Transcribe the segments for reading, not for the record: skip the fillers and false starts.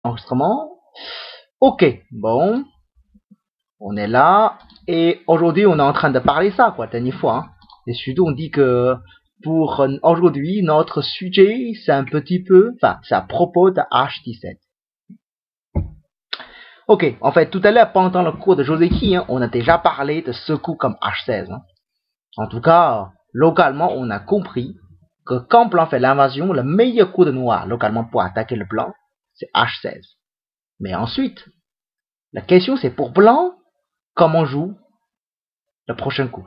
Enregistrement. Ok, bon, on est là et aujourd'hui on est en train de parler ça quoi, dernière fois. Hein. Et surtout on dit que pour aujourd'hui notre sujet c'est un petit peu, enfin c'est à propos de H17. Ok, en fait tout à l'heure pendant le cours de Joseki, hein, on a déjà parlé de ce coup comme H16. Hein. En tout cas, localement on a compris que quand blanc fait l'invasion, le meilleur coup de noir localement pour attaquer le blanc, c'est H16. Mais ensuite, la question c'est pour blanc, comment on joue le prochain coup.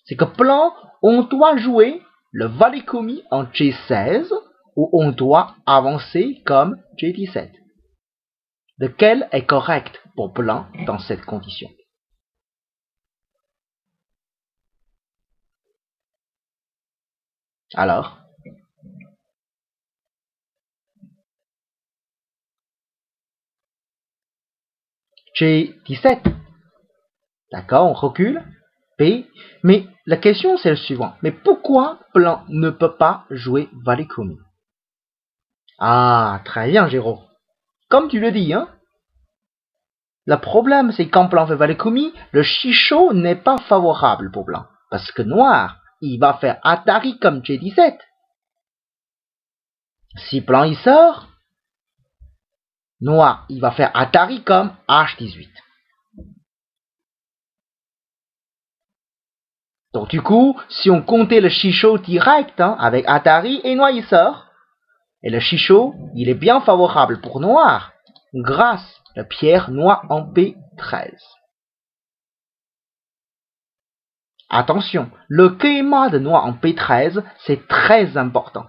C'est que blanc, on doit jouer le valet commis en G16 ou on doit avancer comme G17. Lequel est correct pour blanc dans cette condition? Alors, G17. D'accord, on recule. P. Mais la question c'est le suivant. Mais pourquoi blanc ne peut pas jouer valet commis? Ah, très bien, Géraud. Comme tu le dis, hein. Le problème, c'est quand blanc fait valet commis, le chichot n'est pas favorable pour blanc. Parce que noir, il va faire Atari comme G17. Si blanc il sort, noir, il va faire Atari comme H18. Donc du coup, si on comptait le chichot direct hein, avec Atari et noir il sort, et le chichot, il est bien favorable pour noir, grâce à la pierre noir en P13. Attention, le keima de noir en P13, c'est très important.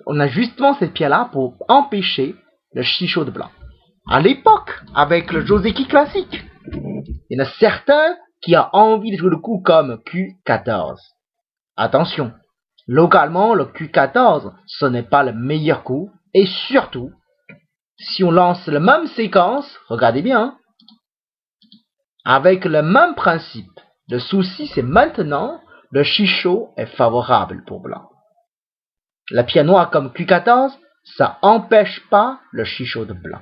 On a justement cette pierre-là pour empêcher le chichot de blanc. À l'époque, avec le Joseki classique, il y en a certains qui ont envie de jouer le coup comme Q14. Attention, localement, le Q14, ce n'est pas le meilleur coup. Et surtout, si on lance la même séquence, regardez bien, avec le même principe, le souci c'est maintenant, le chichot est favorable pour blanc. La pierre noire comme Q14, ça empêche pas le chichot de blanc.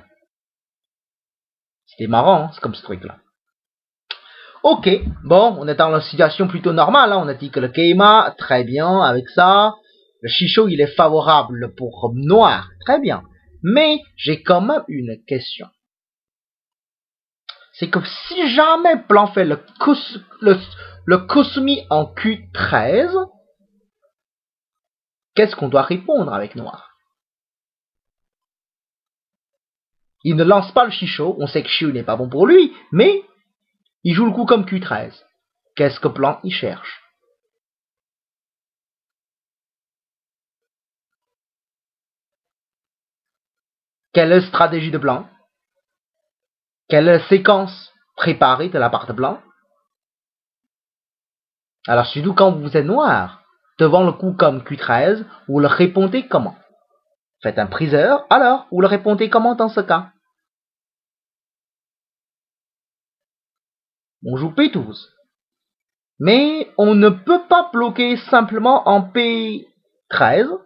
C'était marrant, hein, c'est comme ce truc-là. Ok, bon, on est dans la situation plutôt normale. Hein. On a dit que le keima, très bien, avec ça. Le chichot, il est favorable pour noir, très bien. Mais j'ai quand même une question. C'est que si jamais blanc fait le Kusumi en Q13, qu'est-ce qu'on doit répondre avec noir? Il ne lance pas le chichot, on sait que chichot n'est pas bon pour lui, mais il joue le coup comme Q13. Qu'est-ce que blanc il cherche? Quelle est la stratégie de blanc? Quelle est la séquence préparée de la part de blanc? Alors, surtout quand vous êtes noir, devant le coup comme Q13, vous le répondez comment? Faites un priseur, alors, vous le répondez comment dans ce cas? On joue P12. Mais on ne peut pas bloquer simplement en P13.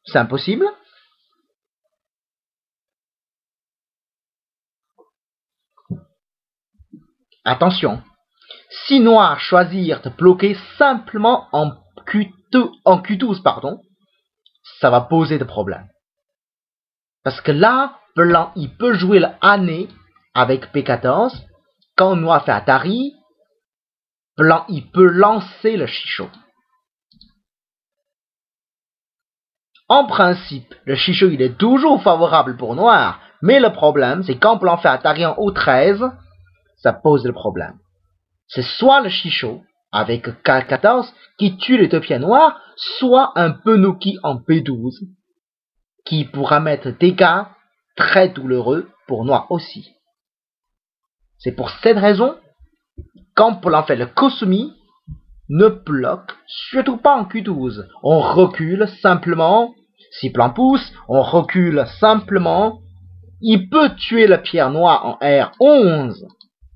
C'est impossible. Attention. Si noir choisir de bloquer simplement en Q12, pardon, ça va poser des problèmes. Parce que là, blanc, il peut jouer l'année avec P14. Quand noir fait Atari, blanc, il peut lancer le chichot. En principe, le chichot, il est toujours favorable pour noir. Mais le problème, c'est quand blanc fait Atari en O13, ça pose le problème. C'est soit le chichot, avec K14, qui tue les deux pieds noirs, soit un Penuki en P12, qui pourra mettre des dégâts très douloureux pour noir aussi. C'est pour cette raison, quand blanc fait le Kusumi, ne bloque surtout pas en Q12. On recule simplement. Si blanc pousse, on recule simplement. Il peut tuer la pierre noire en R11,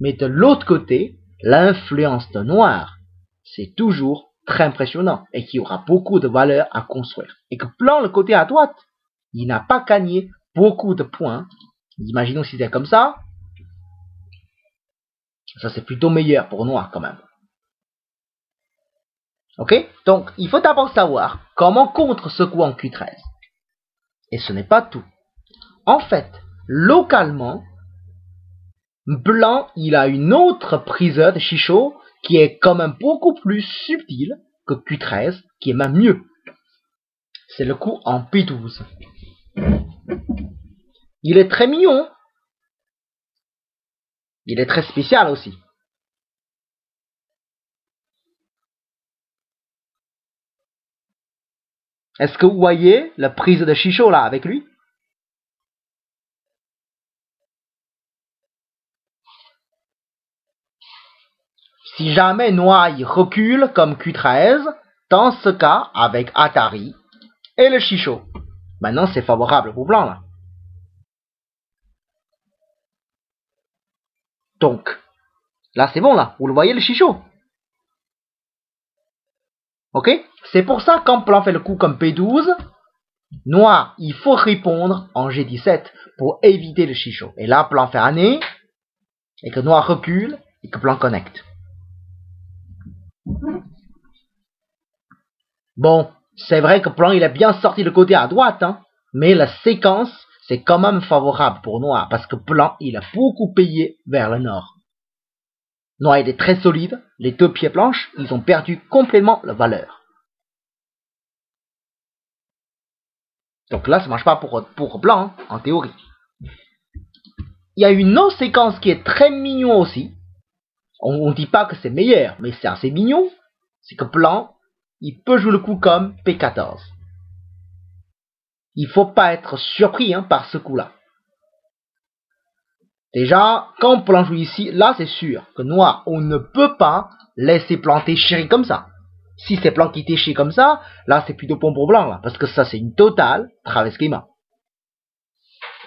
mais de l'autre côté, l'influence de noir, c'est toujours très impressionnant et qu'il y aura beaucoup de valeur à construire. Et que blanc, le côté à droite, il n'a pas gagné beaucoup de points. Imaginons si c'était comme ça. Ça, c'est plutôt meilleur pour noir quand même. Ok? Donc, il faut d'abord savoir comment contre ce coup en Q13. Et ce n'est pas tout. En fait, localement, blanc, il a une autre prise de Chicho qui est quand même beaucoup plus subtile que Q13, qui est même mieux. C'est le coup en P12. Il est très mignon. Il est très spécial aussi. Est-ce que vous voyez la prise de Chicho là avec lui? Si jamais noir il recule comme Q13, dans ce cas, avec Atari et le Chicho. Maintenant, c'est favorable pour blanc là. Donc, là c'est bon là, vous le voyez le Chicho. Ok? C'est pour ça quand blanc fait le coup comme P12, noir, il faut répondre en G17 pour éviter le Chicho. Et là, blanc fait année, et que noir recule, et que blanc connecte. Bon, c'est vrai que blanc il a bien sorti le côté à droite, hein, mais la séquence, c'est quand même favorable pour noir, parce que blanc, il a beaucoup payé vers le nord. Noir, il est très solide, les deux pieds blanches, ils ont perdu complètement la valeur. Donc là, ça ne marche pas pour blanc, hein, en théorie. Il y a une autre séquence qui est très mignon aussi. On ne dit pas que c'est meilleur, mais c'est assez mignon. C'est que blanc, il peut jouer le coup comme P14. Il ne faut pas être surpris par ce coup-là. Déjà, quand blanc joue ici, là c'est sûr que noir, on ne peut pas laisser planter chéri comme ça. Si c'est blanc qui déchire comme ça, là c'est plutôt bon pour blanc, là, parce que ça c'est une totale travers-schéma.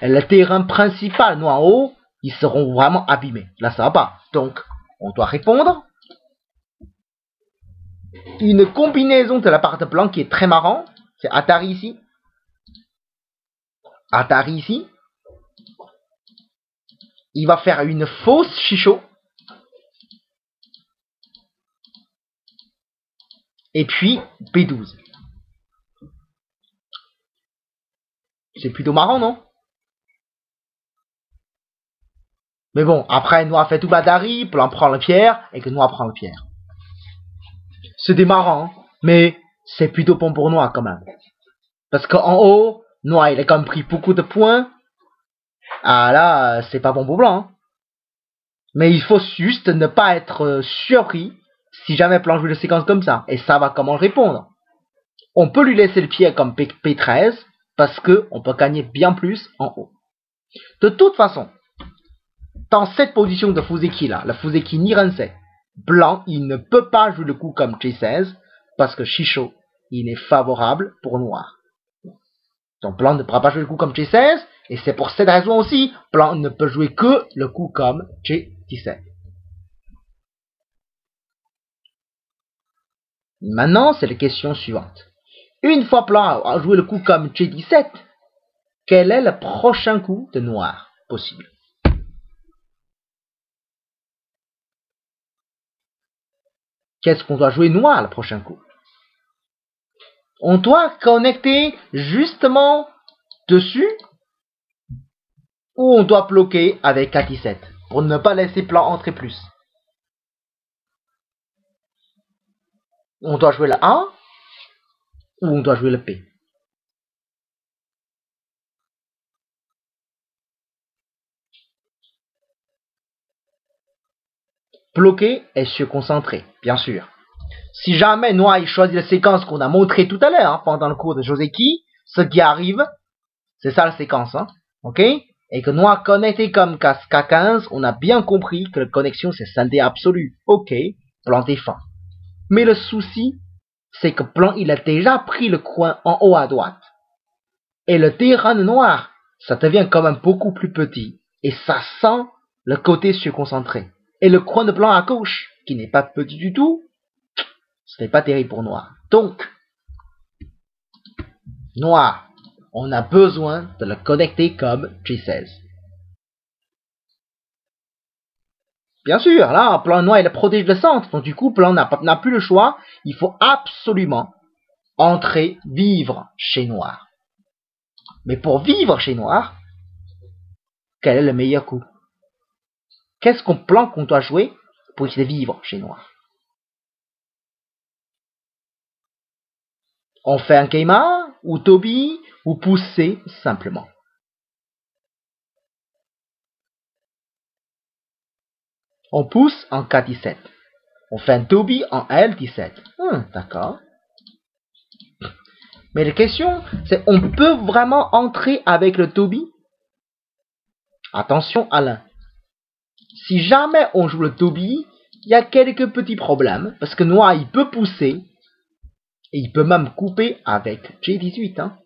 Et le terrain principal, noir en haut, ils seront vraiment abîmés. Là ça va pas. Donc, on doit répondre. Une combinaison de la part de blanc qui est très marrant, c'est Atari ici. Atari ici. Il va faire une fausse Chicho. Et puis B12. C'est plutôt marrant, non? Mais bon, après, noir fait tout Atari, blanc prend la pierre, et que noir prend la pierre. C'était marrant, mais c'est plutôt bon pour noir quand même. Parce qu'en haut, noir il a quand même pris beaucoup de points. Ah là, c'est pas bon pour blanc. Hein. Mais il faut juste ne pas être surpris si jamais blanc joue une séquence comme ça. Et ça va comment répondre. On peut lui laisser le pied comme P13 parce qu'on peut gagner bien plus en haut. De toute façon, dans cette position de Fuseki là, la Fuseki Nirensei, blanc il ne peut pas jouer le coup comme G16 parce que Chicho il est favorable pour noir. Donc blanc ne pourra pas jouer le coup comme G16 et c'est pour cette raison aussi blanc ne peut jouer que le coup comme G17. Maintenant c'est la question suivante. Une fois blanc a joué le coup comme G17, quel est le prochain coup de noir possible? Qu'est-ce qu'on doit jouer noir le prochain coup? On doit connecter justement dessus ou on doit bloquer avec K17 pour ne pas laisser blanc entrer plus. On doit jouer le A ou on doit jouer le P. Bloquer et se concentrer, bien sûr. Si jamais noir il choisit la séquence qu'on a montrée tout à l'heure pendant le cours de Joseki, ce qui arrive, c'est ça la séquence, ok? Et que noir connecté comme K15, on a bien compris que la connexion c'est scindé absolu, ok? Blanc défend. Mais le souci, c'est que blanc il a déjà pris le coin en haut à droite. Et le terrain de noir, ça devient quand même beaucoup plus petit. Et ça sent le côté surconcentré. Et le coin de blanc à gauche, qui n'est pas petit du tout, ce n'est pas terrible pour noir. Donc, noir, on a besoin de le connecter comme G16. Bien sûr, là, plan noir, il protège le centre. Donc, du coup, plan n'a plus le choix. Il faut absolument entrer, vivre chez noir. Mais pour vivre chez noir, quel est le meilleur coup? Qu'est-ce qu'on plan qu'on doit jouer pour essayer de vivre chez noir? On fait un Keima, ou Toby, ou pousser simplement. On pousse en K17. On fait un Toby en L17. D'accord. Mais la question, c'est on peut vraiment entrer avec le Toby? Attention Alain. Si jamais on joue le Toby, il y a quelques petits problèmes. Parce que noir, il peut pousser. Et il peut même couper avec G18. Hein.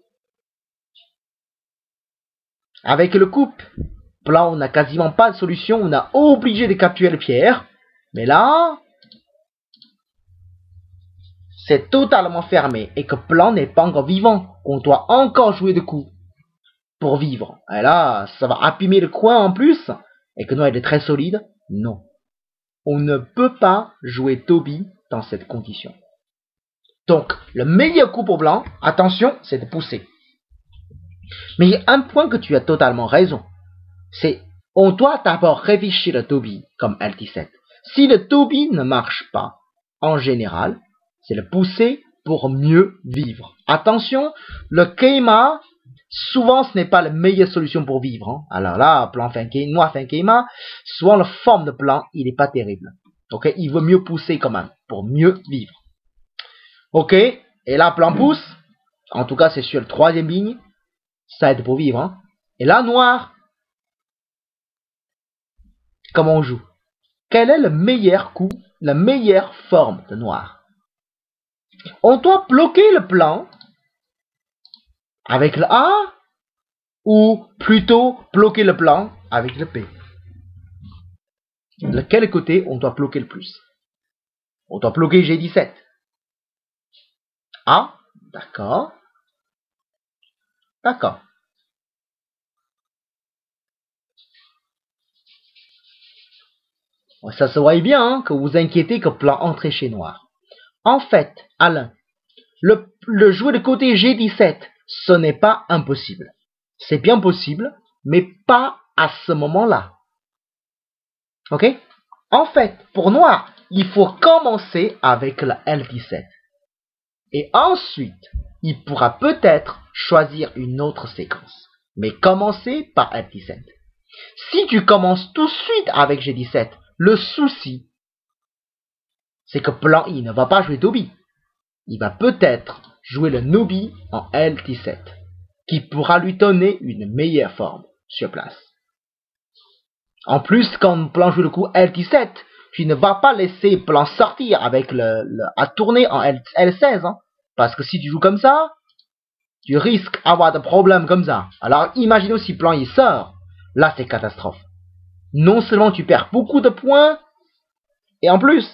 Avec le coupe, là on n'a quasiment pas de solution. On a obligé de capturer le pierre. Mais là, c'est totalement fermé. Et que plan n'est pas encore vivant. On doit encore jouer de coups pour vivre. Et là, ça va abîmer le coin en plus. Et que noir il est très solide. Non. On ne peut pas jouer Toby dans cette condition. Donc, le meilleur coup pour blanc, attention, c'est de pousser. Mais il y a un point que tu as totalement raison. C'est, on doit d'abord réfléchir le Toby comme L17. Si le Toby ne marche pas, en général, c'est le pousser pour mieux vivre. Attention, le Keima, souvent ce n'est pas la meilleure solution pour vivre. Hein. Alors là, plan fin Keima, noir fin Keima, souvent la forme de plan, il n'est pas terrible. Ok, il vaut mieux pousser quand même, pour mieux vivre. Ok, et là, plan pouce, en tout cas, c'est sur la troisième ligne, ça aide pour vivre. Hein. Et là, noir, comment on joue? Quel est le meilleur coup, la meilleure forme de noir? On doit bloquer le plan avec le A, ou plutôt bloquer le plan avec le P. De quel côté on doit bloquer le plus? On doit bloquer G17. Ah, d'accord. D'accord. Ça se voit bien hein, que vous inquiétez que plan entrée chez noir. En fait, Alain, le jouer de côté G17, ce n'est pas impossible. C'est bien possible, mais pas à ce moment-là. Ok? En fait, pour noir, il faut commencer avec la L17. Et ensuite, il pourra peut-être choisir une autre séquence. Mais commencer par L17. Si tu commences tout de suite avec G17, le souci, c'est que plan I ne va pas jouer Toby. Il va peut-être jouer le Nobi en L17, qui pourra lui donner une meilleure forme sur place. En plus, quand plan joue le coup L17, tu ne vas pas laisser plan sortir avec à tourner en L16, hein, parce que si tu joues comme ça, tu risques d'avoir des problèmes comme ça. Alors imaginons si plan il sort, là c'est catastrophe. Non seulement tu perds beaucoup de points, et en plus,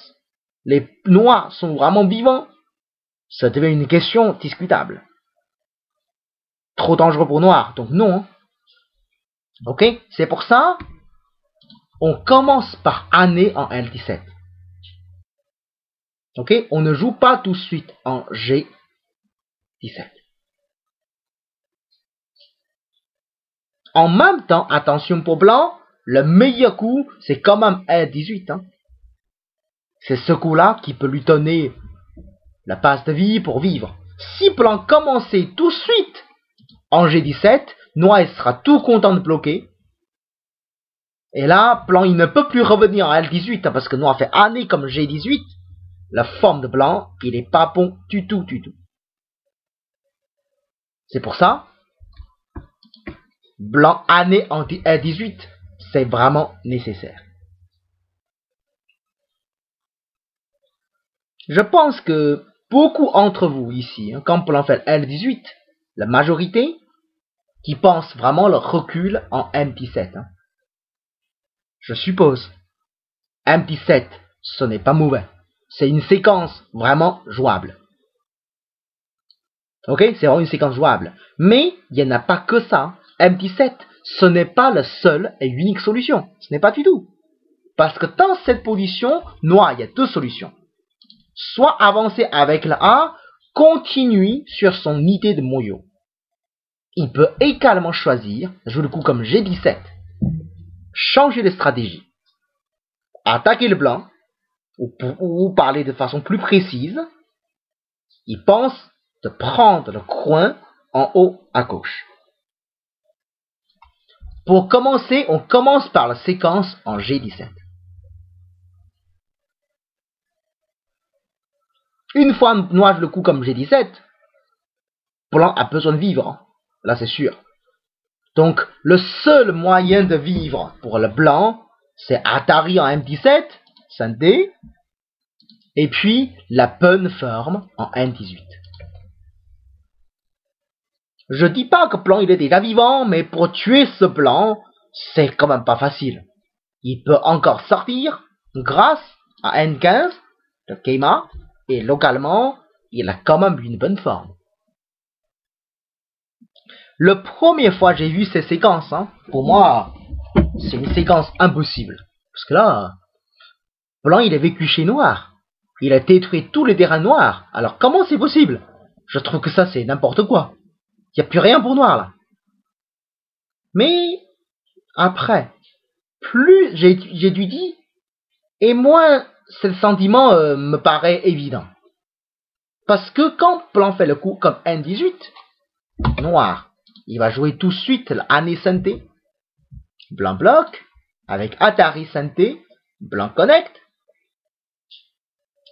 les noirs sont vraiment vivants, ça devient une question discutable. Trop dangereux pour noir, donc non. Ok, c'est pour ça, on commence par année en L17. Ok, on ne joue pas tout de suite en G17. En même temps, attention pour blanc, le meilleur coup, c'est quand même L18. Hein. C'est ce coup-là qui peut lui donner la passe de vie pour vivre. Si blanc commençait tout de suite en G17, noir il sera tout content de bloquer. Et là, blanc il ne peut plus revenir en L18 hein, parce que noir fait année comme G18. La forme de blanc, il est pas bon du tout. C'est pour ça, blanc année en L18, c'est vraiment nécessaire. Je pense que beaucoup d'entre vous ici, hein, quand blanc fait L18, la majorité, qui pense vraiment le recul en M17. Hein. Je suppose. M17, ce n'est pas mauvais. C'est une séquence vraiment jouable. Ok, c'est vraiment une séquence jouable. Mais il n'y en a pas que ça. Empty set, ce n'est pas la seule et unique solution. Ce n'est pas du tout. Parce que dans cette position, noir, il y a deux solutions. Soit avancer avec la A, continuer sur son idée de moyo. Il peut également choisir, jouer le coup comme G17, changer de stratégie, attaquer le blanc, ou parler de façon plus précise, il pense de prendre le coin en haut à gauche. Pour commencer, on commence par la séquence en G17. Une fois noir joue le coup comme G17, blanc a besoin de vivre. Là, c'est sûr. Donc, le seul moyen de vivre pour le blanc, c'est Atari en M17, synthé, et puis la bonne forme en M18. Je dis pas que blanc il est déjà vivant, mais pour tuer ce blanc, c'est quand même pas facile. Il peut encore sortir grâce à N15, le Keima, et localement, il a quand même une bonne forme. La première fois que j'ai vu ces séquences, pour moi, c'est une séquence impossible. Parce que là, blanc il a vécu chez noir. Il a détruit tous les terrains noirs. Alors comment c'est possible? Je trouve que ça c'est n'importe quoi. Il n'y a plus rien pour noir là. Mais après, plus j'étudie, et moins ce sentiment me paraît évident. Parce que quand blanc fait le coup comme N18, noir, il va jouer tout de suite l'année synthé. Blanc bloque, avec Atari synthé, blanc connecte.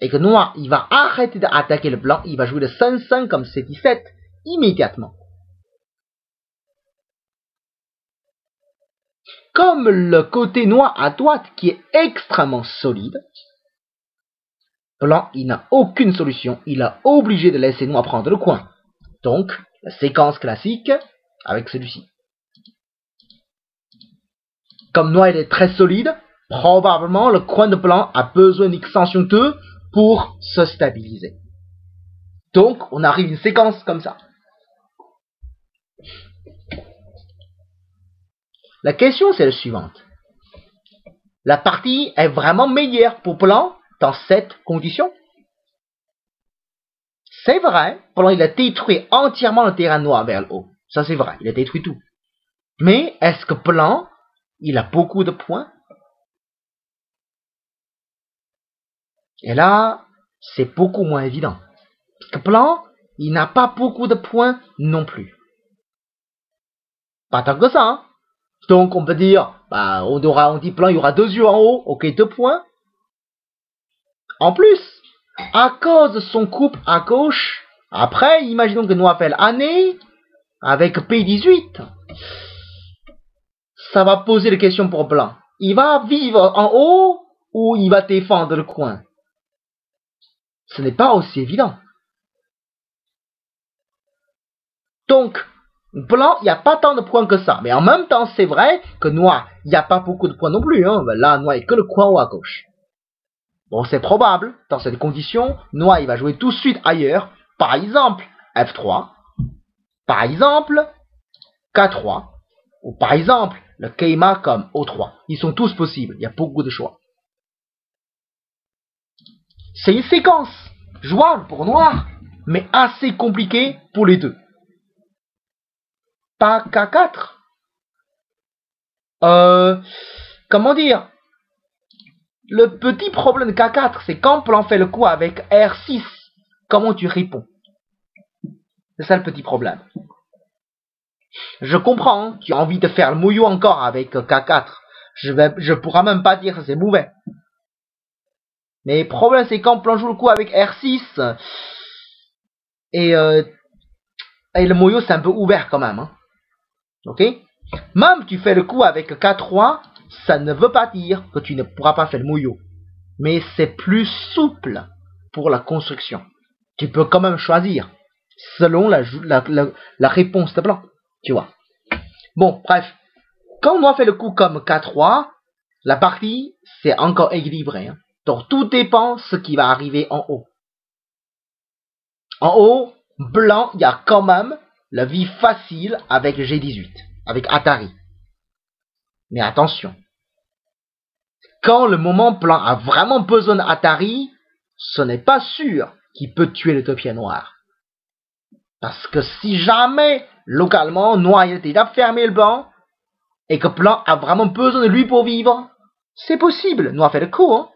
Et que noir, il va arrêter d'attaquer le blanc, il va jouer le 5-5 comme C17 immédiatement. Comme le côté noir à droite qui est extrêmement solide, blanc, il n'a aucune solution, il est obligé de laisser noir prendre le coin. Donc, la séquence classique avec celui-ci. Comme noir il est très solide, probablement le coin de blanc a besoin d'une extension 2 pour se stabiliser. Donc, on arrive à une séquence comme ça. La question c'est la suivante. La partie est vraiment meilleure pour blanc dans cette condition? C'est vrai, blanc il a détruit entièrement le terrain noir vers le haut. Ça c'est vrai, il a détruit tout. Mais est-ce que blanc, il a beaucoup de points? Et là, c'est beaucoup moins évident. Parce que blanc, il n'a pas beaucoup de points non plus. Pas tant que ça, Donc on peut dire, on dit blanc, il y aura 2 yeux en haut, ok, 2 points. En plus, à cause de son coupe à gauche, après, imaginons que noir fait l'année, avec P18, ça va poser des questions pour blanc. Il va vivre en haut ou il va défendre le coin? Ce n'est pas aussi évident. Donc, blanc, il n'y a pas tant de points que ça. Mais en même temps, c'est vrai que noir, il n'y a pas beaucoup de points non plus. Là, noir, il n'y a que le coin haut à gauche. Bon, c'est probable, dans cette condition, noir, il va jouer tout de suite ailleurs. Par exemple, F3. Par exemple, K3. Ou par exemple, le Keima comme O3. Ils sont tous possibles. Il y a beaucoup de choix. C'est une séquence jouable pour noir, mais assez compliquée pour les deux. Pas K4. Comment dire? Le petit problème de K4, c'est quand blanc fait le coup avec R6, comment tu réponds? C'est ça le petit problème. Je comprends, tu as envie de faire le mouillot encore avec K4. Je pourrais même pas dire que c'est mauvais. Mais le problème, c'est quand blanc joue le coup avec R6, et le mouillot, c'est un peu ouvert quand même. Ok? Même tu fais le coup avec K3, ça ne veut pas dire que tu ne pourras pas faire le mouillot. Mais c'est plus souple pour la construction. Tu peux quand même choisir selon la réponse de blanc. Tu vois. Bon, bref. Quand on fait le coup comme K3, la partie, c'est encore équilibré. Donc tout dépend de ce qui va arriver en haut. En haut, blanc, il y a quand même la vie facile avec G18, avec Atari. Mais attention, quand le moment blanc a vraiment besoin d'Atari, ce n'est pas sûr qu'il peut tuer l'utopia noir. Parce que si jamais, localement, noir a déjà fermé le banc, et que blanc a vraiment besoin de lui pour vivre, c'est possible. Noir fait le coup, hein.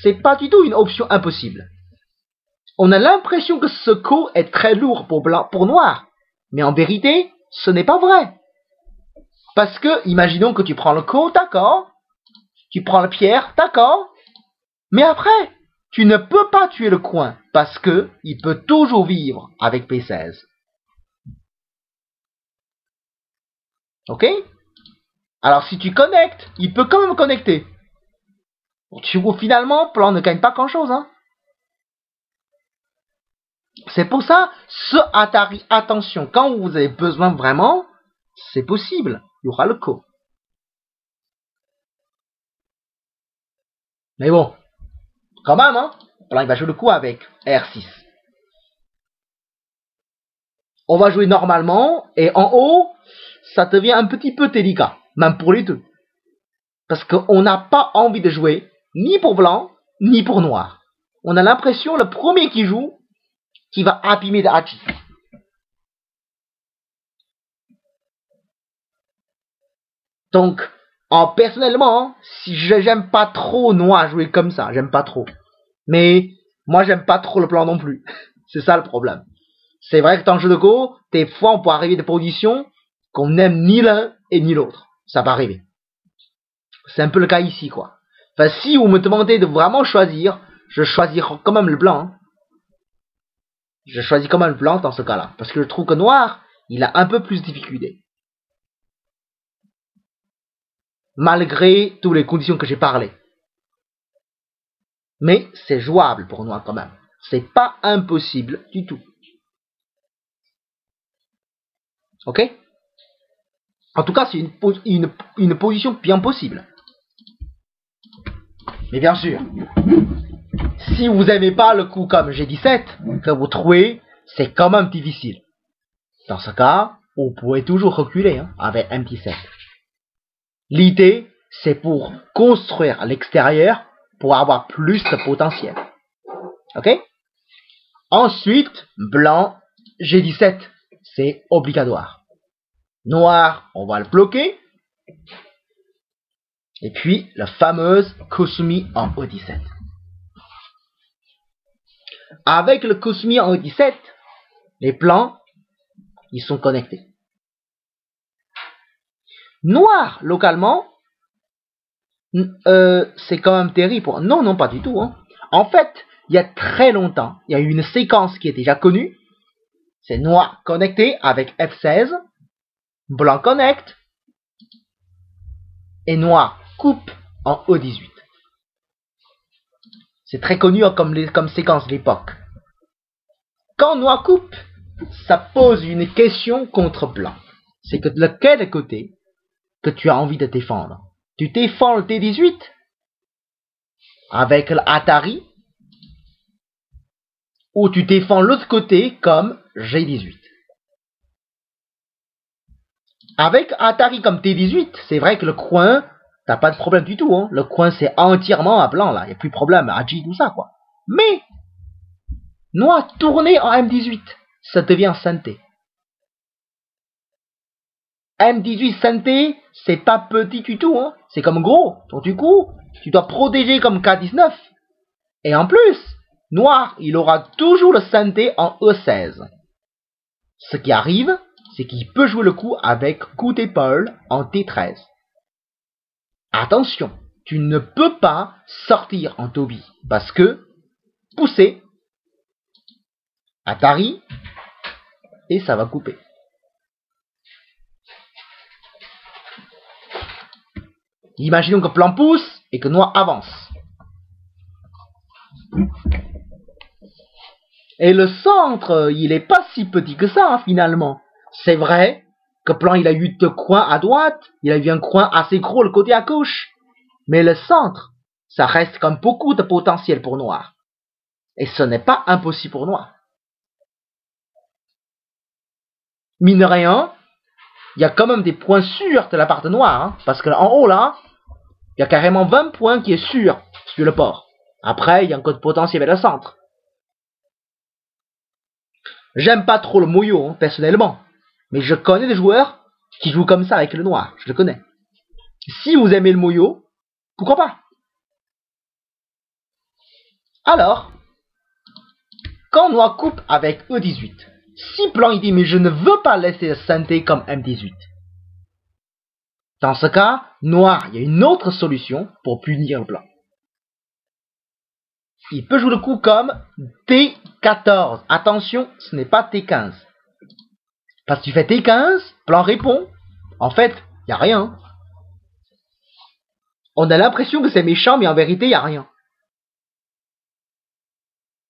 C'est pas du tout une option impossible. On a l'impression que ce coup est très lourd pour noir. Mais en vérité, ce n'est pas vrai. Parce que, imaginons que tu prends le coup, d'accord. Tu prends la pierre, d'accord. Mais après, tu ne peux pas tuer le coin. Parce que, il peut toujours vivre avec P16. Ok? Alors si tu connectes, il peut quand même connecter. Finalement, blanc ne gagne pas grand chose, hein. C'est pour ça, ce Atari, attention, quand vous avez besoin vraiment, c'est possible. Il y aura le coup. Mais bon, quand même, hein. Blanc, il va jouer le coup avec R6. On va jouer normalement, et en haut, ça devient un petit peu délicat, même pour les deux. Parce qu'on n'a pas envie de jouer, ni pour blanc, ni pour noir. On a l'impression, le premier qui joue, qui va abîmer de Hachi. Donc, personnellement, si j'aime pas trop noir jouer comme ça, j'aime pas trop. Mais moi, j'aime pas trop le blanc non plus. C'est ça le problème. C'est vrai que dans le jeu de Go, des fois, on peut arriver à des positions qu'on n'aime ni l'un et ni l'autre. Ça va arriver. C'est un peu le cas ici, quoi. Enfin, si vous me demandez de vraiment choisir, je choisirai quand même le blanc. Hein. Je choisis quand même le blanc dans ce cas-là. Parce que je trouve que noir, il a un peu plus de difficultés. Malgré toutes les conditions que j'ai parlé. Mais c'est jouable pour noir quand même. C'est pas impossible du tout. Ok? En tout cas, c'est une position bien possible. Mais bien sûr, si vous n'aimez pas le coup comme G17, que vous trouvez, c'est quand même difficile. Dans ce cas, vous pouvez toujours reculer hein, avec M17. L'idée, c'est pour construire l'extérieur pour avoir plus de potentiel. Ok? Ensuite, blanc, G17, c'est obligatoire. Noir, on va le bloquer. Et puis, la fameuse Kusumi en E17. Avec le Kusumi en E17, les plans, ils sont connectés. Noir, localement, c'est quand même terrible. Non, non, pas du tout. Hein. En fait, il y a très longtemps, il y a eu une séquence qui est déjà connue. C'est noir connecté avec F16, blanc connecte, et noir coupe en E18. C'est très connu comme séquence de l'époque. Quand noir coupe, ça pose une question contre blanc. C'est que lequel côté que tu as envie de défendre. Tu défends le T18 avec l'Atari ou tu défends l'autre côté comme G18. Avec Atari comme T18, c'est vrai que le coin, t'as pas de problème du tout. Hein. Le coin, c'est entièrement à blanc, là. Il n'y a plus de problème, Hachi, tout ça, quoi. Mais, noir tourné en M18, ça devient synthé. M18 synthé, c'est pas petit du tout, hein. C'est comme gros. Donc du coup, tu dois protéger comme K19. Et en plus, noir, il aura toujours le synthé en E16. Ce qui arrive, c'est qu'il peut jouer le coup avec coup d'épaule en T13. Attention, tu ne peux pas sortir en Toby, parce que pousser, Atari, et ça va couper. Imaginons que plan pousse et que noir avance. Et le centre, il est pas si petit que ça, hein, finalement. C'est vrai que plan, il a eu deux coins à droite, il a eu un coin assez gros le côté à gauche. Mais le centre, ça reste comme beaucoup de potentiel pour noir. Et ce n'est pas impossible pour noir. mine de rien, il y a quand même des points sûrs de la part de noir, hein, parce qu'en haut là, il y a carrément 20 points qui est sûr sur le port. Après, il y a un code potentiel vers le centre. J'aime pas trop le moyo, hein, personnellement, mais je connais des joueurs qui jouent comme ça avec le noir, je le connais. Si vous aimez le moyo, pourquoi pas? Alors, quand noir coupe avec E18, si blanc il dit mais je ne veux pas laisser Santé comme M18. Dans ce cas, noir, il y a une autre solution pour punir le blanc. Il peut jouer le coup comme T14. Attention, ce n'est pas T15. Parce que tu fais T15, blanc répond. En fait, il n'y a rien. On a l'impression que c'est méchant, mais en vérité, il n'y a rien.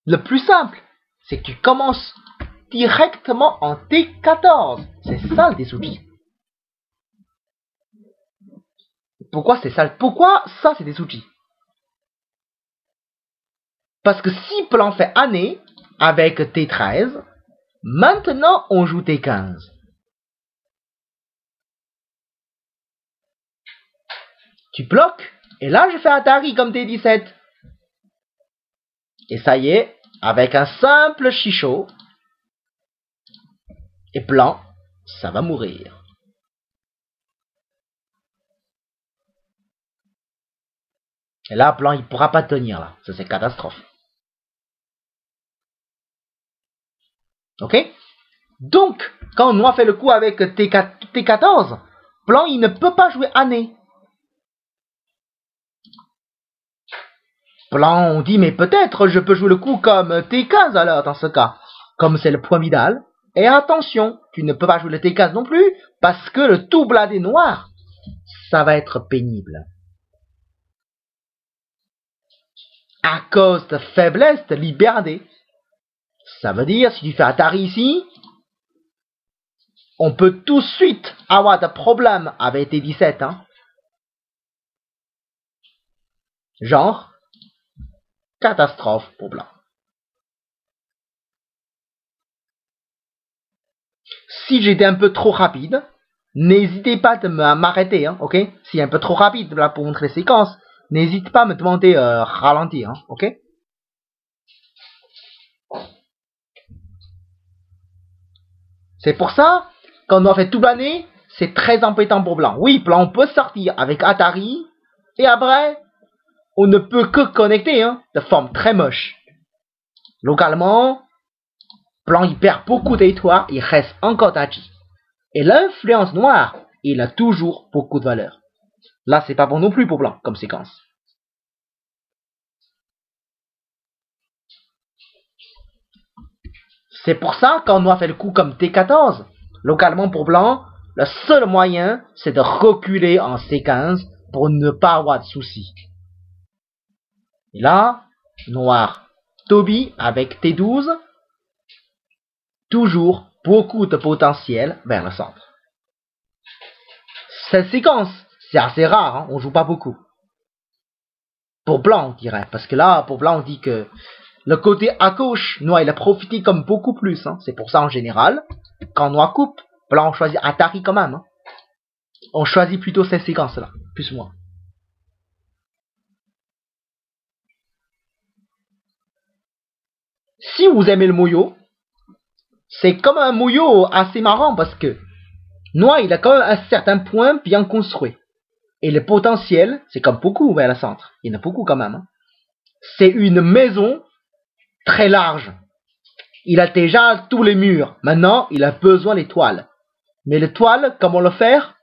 Le plus simple, c'est que tu commences directement en T14. C'est ça le Desuji. Pourquoi c'est ça? Pourquoi ça c'est Desuji? Parce que si blanc fait année avec T13, maintenant on joue T15. Tu bloques, et là je fais Atari comme T17. Et ça y est, avec un simple chichot, et blanc, ça va mourir. Et là, blanc, il ne pourra pas tenir, là. Ça, c'est catastrophe. Ok? Donc, quand noir fait le coup avec T14, blanc, il ne peut pas jouer année. Blanc, on dit, mais peut-être je peux jouer le coup comme T15 alors, dans ce cas. Comme c'est le point Vidal. Et attention, tu ne peux pas jouer le T15 non plus, parce que le tout bladé noir, ça va être pénible. À cause de faiblesse de liberté. Ça veut dire, si tu fais Atari ici, on peut tout de suite avoir des problèmes avec T17. Hein. Genre, catastrophe pour blanc. Si j'étais un peu trop rapide, n'hésitez pas à m'arrêter, hein, ok? Si un peu trop rapide là, pour montrer les séquences, n'hésite pas à me demander ralentir, hein, ok? C'est pour ça, quand on fait tout l'année, c'est très embêtant pour blanc. Oui, blanc on peut sortir avec Atari, et après, on ne peut que connecter, hein, de forme très moche. Localement, blanc il perd beaucoup d'étoiles, il reste encore Tachi. Et l'influence noire, il a toujours beaucoup de valeur. Là, c'est pas bon non plus pour blanc comme séquence. C'est pour ça, quand noir fait le coup comme T14, localement pour blanc, le seul moyen, c'est de reculer en C15 pour ne pas avoir de soucis. Et là, noir, Toby avec T12, toujours beaucoup de potentiel vers le centre. Cette séquence, c'est assez rare, hein, on joue pas beaucoup. Pour blanc, on dirait, parce que là, pour blanc, on dit que le côté à gauche, noir, il a profité comme beaucoup plus. Hein. C'est pour ça, en général, quand noir coupe, blanc, on choisit Atari quand même. Hein. On choisit plutôt cette séquence-là, plus ou moins. Si vous aimez le moyo, c'est comme un moyo assez marrant parce que noir, il a quand même un certain point bien construit. Et le potentiel, c'est comme beaucoup vers le centre. Il y en a beaucoup quand même. Hein. C'est une maison très large. Il a déjà tous les murs. Maintenant, il a besoin des toiles. Mais les toiles, comment le faire?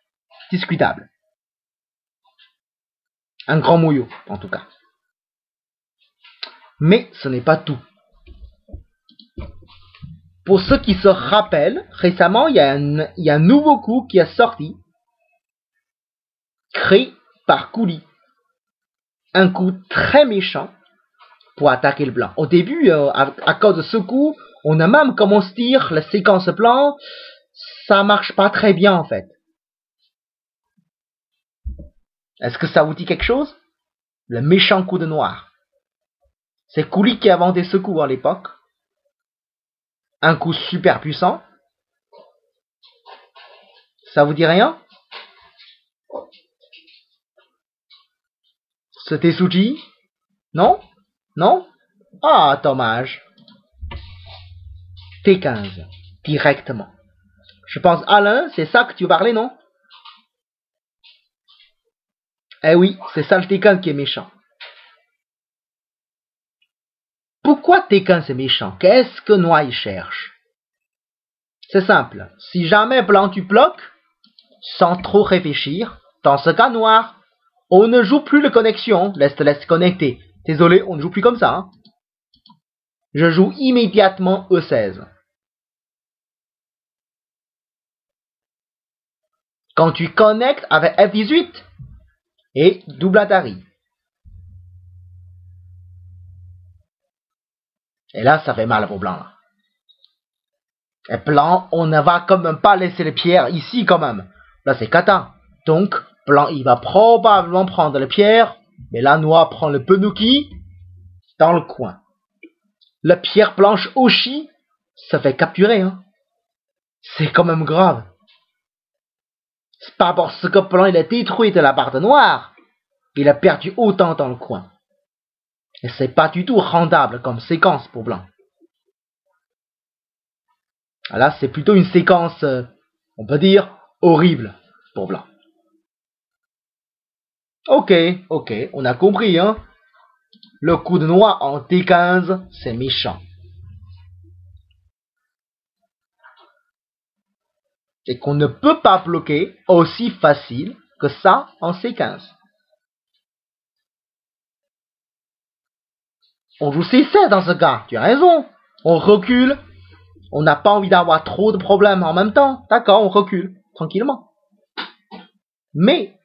Discutable. Un grand mouillot, en tout cas. Mais ce n'est pas tout. Pour ceux qui se rappellent, récemment, il y a un nouveau coup qui est sorti, créé par Couli. Un coup très méchant pour attaquer le blanc. Au début, à cause de ce coup, on a même, comme on se tire, la séquence blanc, ça marche pas très bien en fait. Est-ce que ça vous dit quelque chose? Le méchant coup de noir. C'est Couli qui a inventé ce coup à l'époque. Un coup super puissant. Ça vous dit rien? Ce Tesuji? Non? Non? Ah, dommage. T15, directement. Je pense, Alain, c'est ça que tu parlais, non? Eh oui, c'est ça le T15 qui est méchant. Pourquoi T15 est méchant? Qu'est-ce que Noix il cherche? C'est simple. Si jamais blanc tu bloques, sans trop réfléchir, dans ce cas noir, on ne joue plus de connexion. Laisse connecter. Désolé, on ne joue plus comme ça. Hein. Je joue immédiatement E16. Quand tu connectes avec F18 et double Atari. Et là, ça fait mal pour blanc. Là. Et blanc, on ne va quand même pas laisser les pierres ici quand même. Là, c'est kata. Donc, blanc, il va probablement prendre les pierres. Mais là, noir prend le penuki dans le coin. La pierre blanche Oshi, ça fait capturer. Hein. C'est quand même grave. C'est pas parce que blanc, il a détruit de la barre de noir. Il a perdu autant dans le coin. Et c'est pas du tout rendable comme séquence pour blanc. Là, c'est plutôt une séquence, on peut dire, horrible pour blanc. Ok, on a compris, hein. Le coup de noix en T15, c'est méchant. Et qu'on ne peut pas bloquer aussi facile que ça en C15. On joue C7 dans ce cas, tu as raison. On recule. On n'a pas envie d'avoir trop de problèmes en même temps. D'accord, on recule, tranquillement. Mais,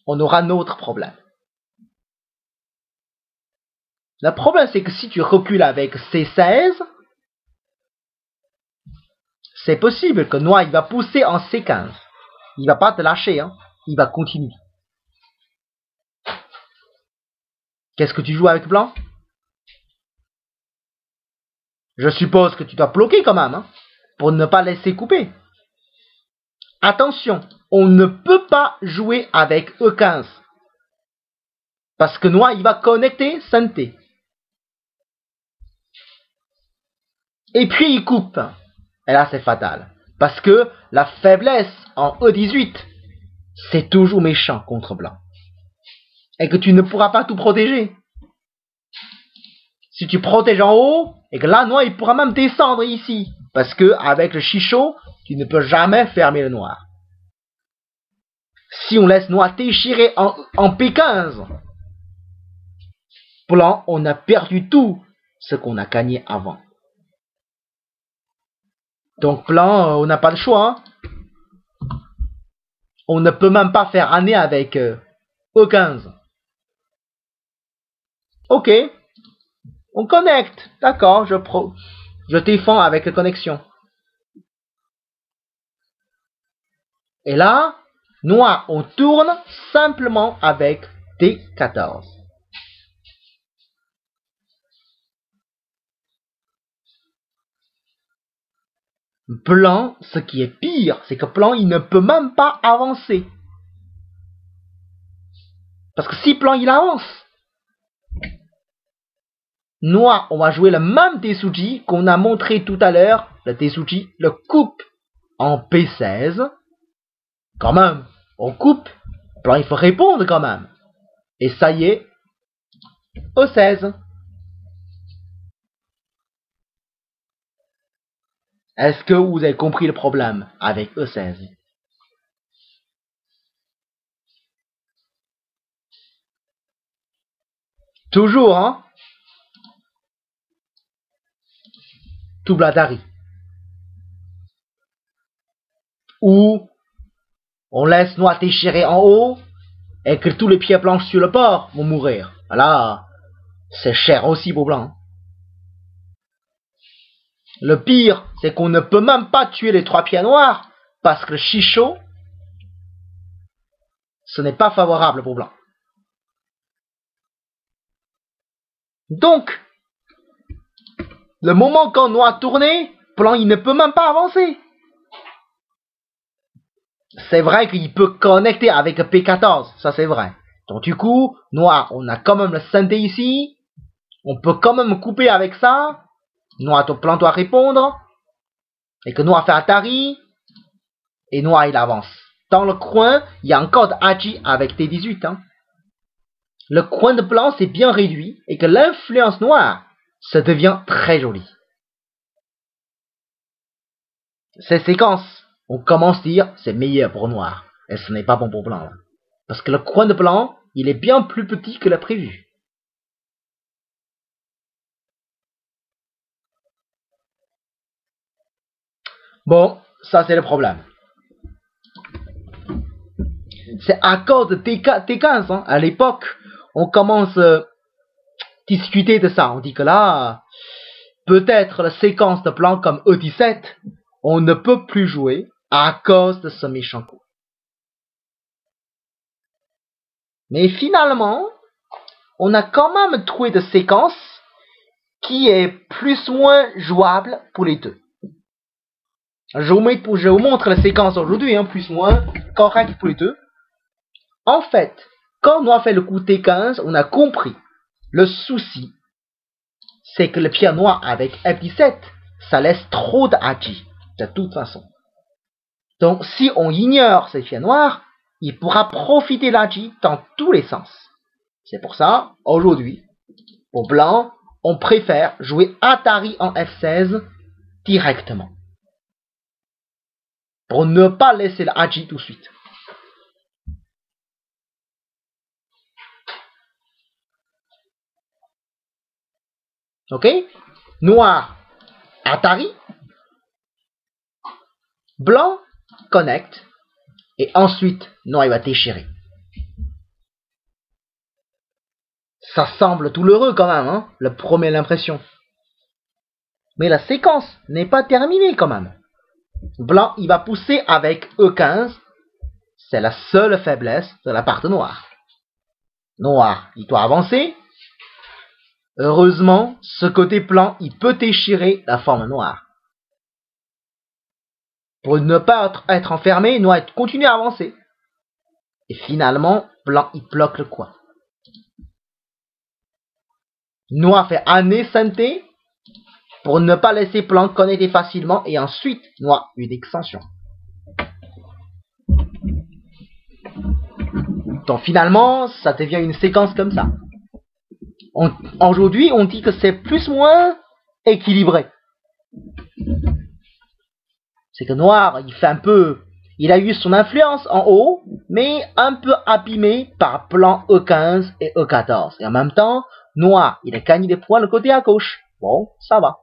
on aura notre problème. Le problème, c'est que si tu recules avec C16, c'est possible que noir il va pousser en C15. Il va pas te lâcher, hein. Il va continuer. Qu'est-ce que tu joues avec blanc? Je suppose que tu dois bloquer quand même, hein, pour ne pas laisser couper. Attention, on ne peut pas jouer avec E15. Parce que noir, il va connecter Santé. Et puis il coupe. Et là, c'est fatal. Parce que la faiblesse en E18, c'est toujours méchant contre blanc. Et que tu ne pourras pas tout protéger. Si tu protèges en haut, et que là, noir, il pourra même descendre ici. Parce que avec le chichot, tu ne peux jamais fermer le noir. Si on laisse noir déchirer en P15, blanc, on a perdu tout ce qu'on a gagné avant. Donc blanc, on n'a pas le choix. Hein. On ne peut même pas faire année avec E15. Ok. On connecte. D'accord, je défends avec la connexion. Et là, noir, on tourne simplement avec D14. Blanc, ce qui est pire, c'est que blanc, il ne peut même pas avancer. Parce que si blanc, il avance, noir, on va jouer le même Tesuji qu'on a montré tout à l'heure. Le Tesuji le coupe en P16. Quand même, on coupe. Blanc, il faut répondre quand même. Et ça y est, E16. Est-ce que vous avez compris le problème avec E16? Toujours, hein? Double Atari. Ou on laisse noix déchirer en haut et que tous les pieds blancs sur le port vont mourir. Voilà, c'est cher aussi pour blanc. Le pire, c'est qu'on ne peut même pas tuer les 3 pieds noirs parce que le chichot, ce n'est pas favorable pour blanc. Donc, le moment quand noir tourné, blanc il ne peut même pas avancer. c'est vrai qu'il peut connecter avec P14, ça c'est vrai. Donc du coup, noir, on a quand même le synthé ici, on peut quand même couper avec ça, noir, ton plan doit répondre, et que noir fait Atari, et noir il avance. Dans le coin, il y a un code AGI avec T18. Hein. Le coin de blanc c'est bien réduit, et que l'influence noire, ça devient très joli. Ces séquences, on commence à dire c'est meilleur pour noir, et ce n'est pas bon pour blanc. Là. Parce que le coin de blanc, il est bien plus petit que le prévu. Bon, ça c'est le problème. C'est à cause de T15, hein. À l'époque, on commence à discuter de ça. On dit que là, peut-être la séquence de plans comme E17, on ne peut plus jouer à cause de ce méchant coup. Mais finalement, on a quand même trouvé des séquences qui est plus ou moins jouable pour les deux. Je vous montre la séquence aujourd'hui, hein, plus ou moins correct pour les deux. En fait, quand on a fait le coup T15, on a compris le souci, c'est que le pierre noir avec F17, ça laisse trop d'AGI, de toute façon. Donc, si on ignore ces pierres noires, il pourra profiter de l'AGI dans tous les sens. C'est pour ça, aujourd'hui, au blanc, on préfère jouer Atari en F16 directement. Pour ne pas laisser l'AGI tout de suite. Ok? Noir, Atari. Blanc, connecte. Et ensuite, noir, il va déchirer. Ça semble douloureux quand même, hein, la première impression. Mais la séquence n'est pas terminée quand même. Blanc, il va pousser avec E15. C'est la seule faiblesse de la part de noir. Noir, il doit avancer. Heureusement, ce côté blanc, il peut déchirer la forme noire. Pour ne pas être enfermé, noir continue à avancer. Et finalement, blanc, il bloque le coin. Noir fait année synthé pour ne pas laisser blanc connecter facilement et ensuite, noir, une extension. Donc finalement, ça devient une séquence comme ça. Aujourd'hui, on dit que c'est plus ou moins équilibré. C'est que noir, il fait un peu... Il a eu son influence en haut, mais un peu abîmé par plan E15 et E14. Et en même temps, noir, il a gagné des points le côté à gauche. Bon, ça va.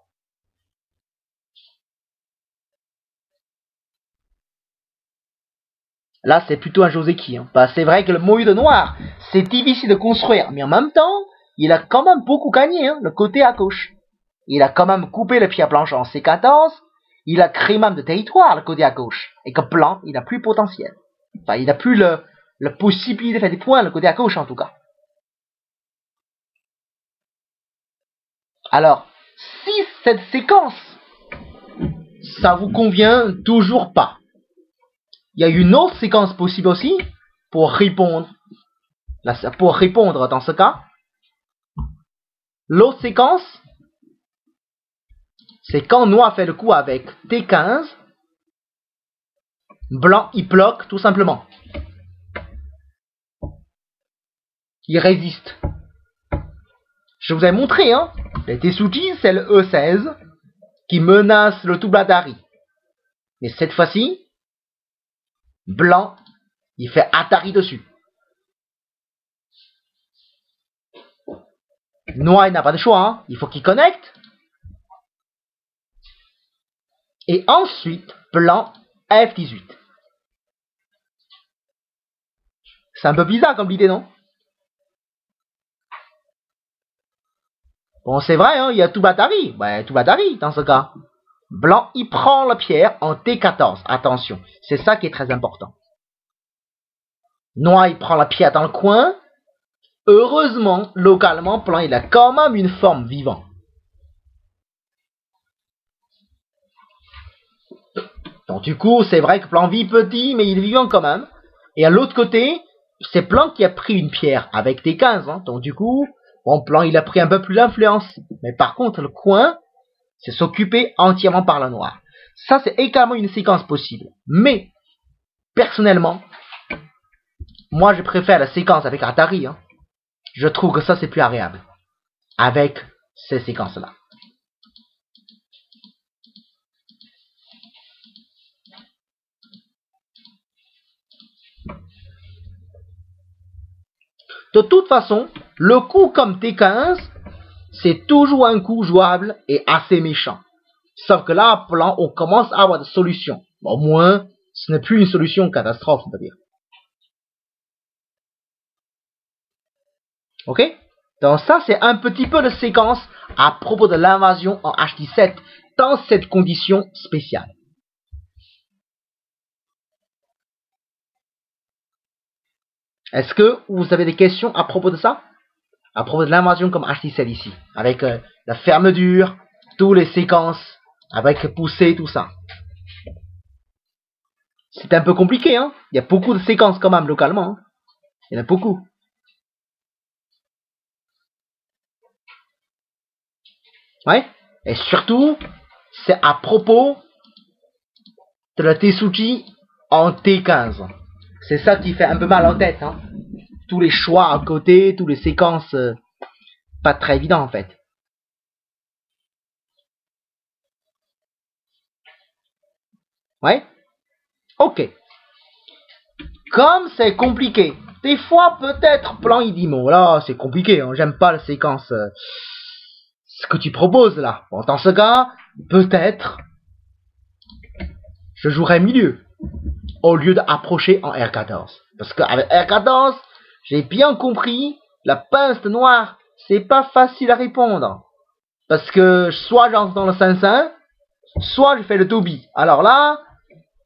Là, c'est plutôt un Joseki. Hein. Bah, c'est vrai que le moyu de noir, c'est difficile de construire. Mais en même temps, il a quand même beaucoup gagné, hein, le côté à gauche. Il a quand même coupé le pierre blanche en C14. Il a créé même de territoire, le côté à gauche. Et que blanc, il n'a plus potentiel. Enfin, il n'a plus le possibilité de faire des points, le côté à gauche en tout cas. Alors, si cette séquence, ça vous convient toujours pas, il y a une autre séquence possible aussi pour répondre dans ce cas. L'autre séquence, c'est quand noir fait le coup avec T15, blanc il bloque tout simplement. Il résiste. Je vous ai montré, hein, les Tetsuji, c'est le E16 qui menace le double Atari. Mais cette fois-ci, blanc, il fait Atari dessus. Noir, il n'a pas de choix, hein. Il faut qu'il connecte. Et ensuite, blanc, F18. C'est un peu bizarre comme idée, non? Bon, c'est vrai, hein, il y a tout Atari. Ouais, tout Atari dans ce cas. Blanc, il prend la pierre en T14. Attention, c'est ça qui est très important. Noir, il prend la pierre dans le coin. Heureusement, localement, blanc, il a quand même une forme vivante. Donc du coup, c'est vrai que blanc vit petit, mais il est vivant quand même. Et à l'autre côté, c'est blanc qui a pris une pierre avec T15. Hein. Donc du coup, bon, blanc il a pris un peu plus d'influence. Mais par contre, le coin, c'est s'occuper entièrement par le noir. Ça, c'est également une séquence possible. Mais, personnellement, moi je préfère la séquence avec Atari. Hein. Je trouve que ça, c'est plus agréable. Avec ces séquences-là. De toute façon, le coup comme T15, c'est toujours un coup jouable et assez méchant. Sauf que là, à plan, on commence à avoir des solutions. Au moins, ce n'est plus une solution catastrophe, on peut dire. Ok? Donc ça, c'est un petit peu de séquence à propos de l'invasion en HD7 dans cette condition spéciale. Est-ce que vous avez des questions à propos de ça? À propos de l'invasion comme HD7 ici, avec la fermeture, toutes les séquences, avec poussée, tout ça. C'est un peu compliqué, hein. Il y a beaucoup de séquences quand même localement. Hein. Il y en a beaucoup. Ouais. Et surtout, c'est à propos de la Tetsuji en T15. C'est ça qui fait un peu mal en tête. Hein. Tous les choix à côté, toutes les séquences pas très évidentes en fait. Ouais. Ok. Comme c'est compliqué, des fois peut-être plan il dit bon là c'est compliqué, hein, j'aime pas la séquence ce que tu proposes là. Bon dans ce cas, peut-être je jouerai milieu au lieu d'approcher en R14. Parce qu'avec R14, j'ai bien compris, la pince de noir, c'est pas facile à répondre. Parce que soit j'entre dans le 5-5, soit je fais le Toby. Alors là,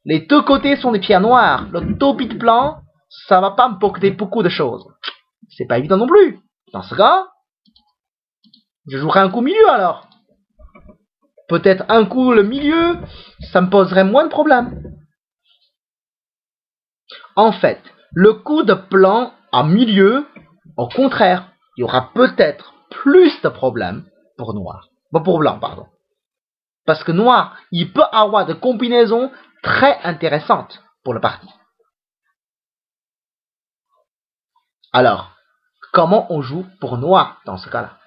les deux côtés sont des pierres noires. Le Toby de blanc, ça va pas me porter beaucoup de choses. C'est pas évident non plus. Dans ce cas, je jouerai un coup milieu alors. Peut-être un coup le milieu, ça me poserait moins de problèmes. En fait, le coup de blanc en milieu, au contraire, il y aura peut-être plus de problèmes pour noir. Bon, pour blanc, pardon. Parce que noir, il peut avoir des combinaisons très intéressantes pour le parti. Alors, comment on joue pour noir dans ce cas-là?